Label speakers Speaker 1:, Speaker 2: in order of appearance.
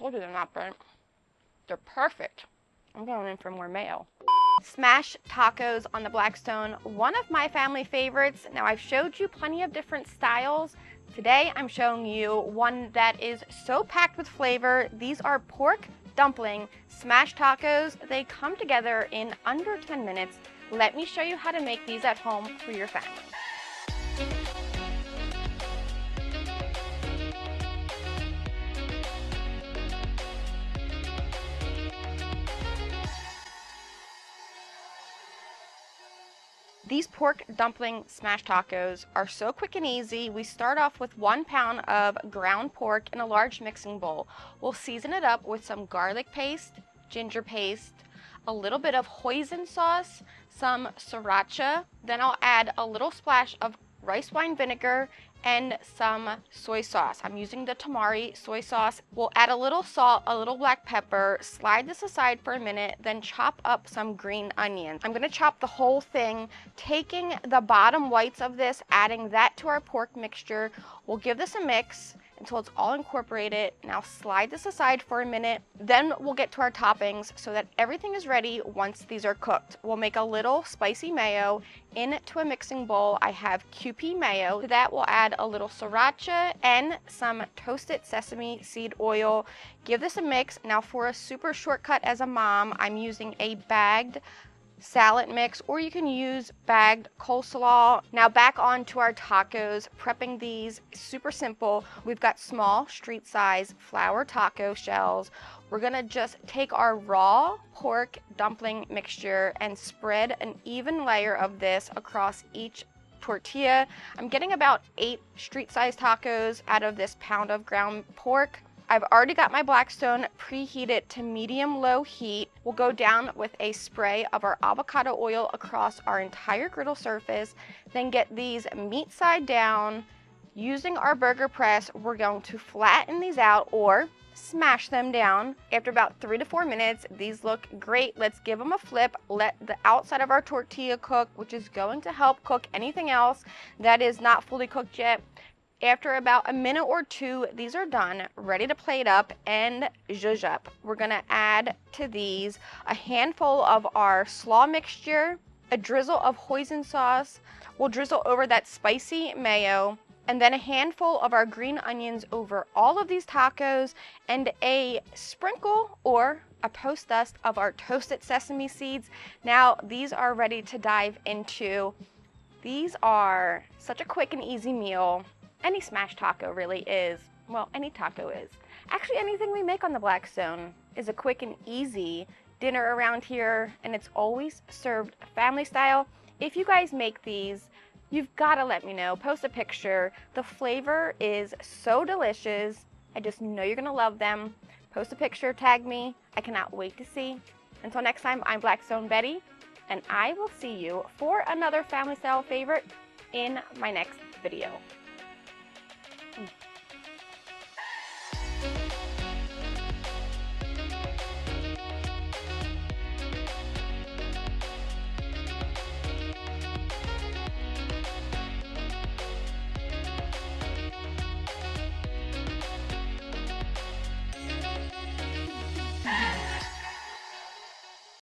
Speaker 1: told you they're not burnt. They're perfect. I'm going in for more mayo. Smashed tacos on the Blackstone, one of my family favorites. Now I've showed you plenty of different styles. Today I'm showing you one that is so packed with flavor. These are pork dumpling smashed tacos. They come together in under 10 minutes. Let me show you how to make these at home for your family. These pork dumpling smashed tacos are so quick and easy. We start off with 1 pound of ground pork in a large mixing bowl. We'll season it up with some garlic paste, ginger paste, a little bit of hoisin sauce, some sriracha. Then I'll add a little splash of rice wine vinegar and some soy sauce. I'm using the tamari soy sauce. We'll add a little salt, a little black pepper, slide this aside for a minute, then chop up some green onions. I'm gonna chop the whole thing, taking the bottom whites of this, adding that to our pork mixture. We'll give this a mix until it's all incorporated. Now slide this aside for a minute, then we'll get to our toppings so that everything is ready once these are cooked. We'll make a little spicy mayo into a mixing bowl. I have Kewpie mayo. To that we'll add a little sriracha and some toasted sesame seed oil. Give this a mix. Now for a super shortcut as a mom, I'm using a bagged salad mix, or you can use bagged coleslaw. Now back on to our tacos. Prepping these, super simple. We've got small street size flour taco shells. We're gonna just take our raw pork dumpling mixture and spread an even layer of this across each tortilla. I'm getting about 8 street size tacos out of this pound of ground pork. I've already got my Blackstone preheated to medium-low heat. We'll go down with a spray of our avocado oil across our entire griddle surface, then get these meat side down. Using our burger press, we're going to flatten these out or smash them down. After about 3 to 4 minutes, these look great. Let's give them a flip. Let the outside of our tortilla cook, which is going to help cook anything else that is not fully cooked yet. After about a minute or 2, these are done, ready to plate up and zhuzh up. We're gonna add to these a handful of our slaw mixture, a drizzle of hoisin sauce. We'll drizzle over that spicy mayo, and then a handful of our green onions over all of these tacos, and a sprinkle or a post dust of our toasted sesame seeds. Now these are ready to dive into. These are such a quick and easy meal. Any smashed taco really is. Well, any taco is. Actually, anything we make on the Blackstone is a quick and easy dinner around here, and it's always served family style. If you guys make these, you've got to let me know. Post a picture. The flavor is so delicious. I just know you're going to love them. Post a picture, tag me. I cannot wait to see. Until next time, I'm Blackstone Betty, and I will see you for another family style favorite in my next video.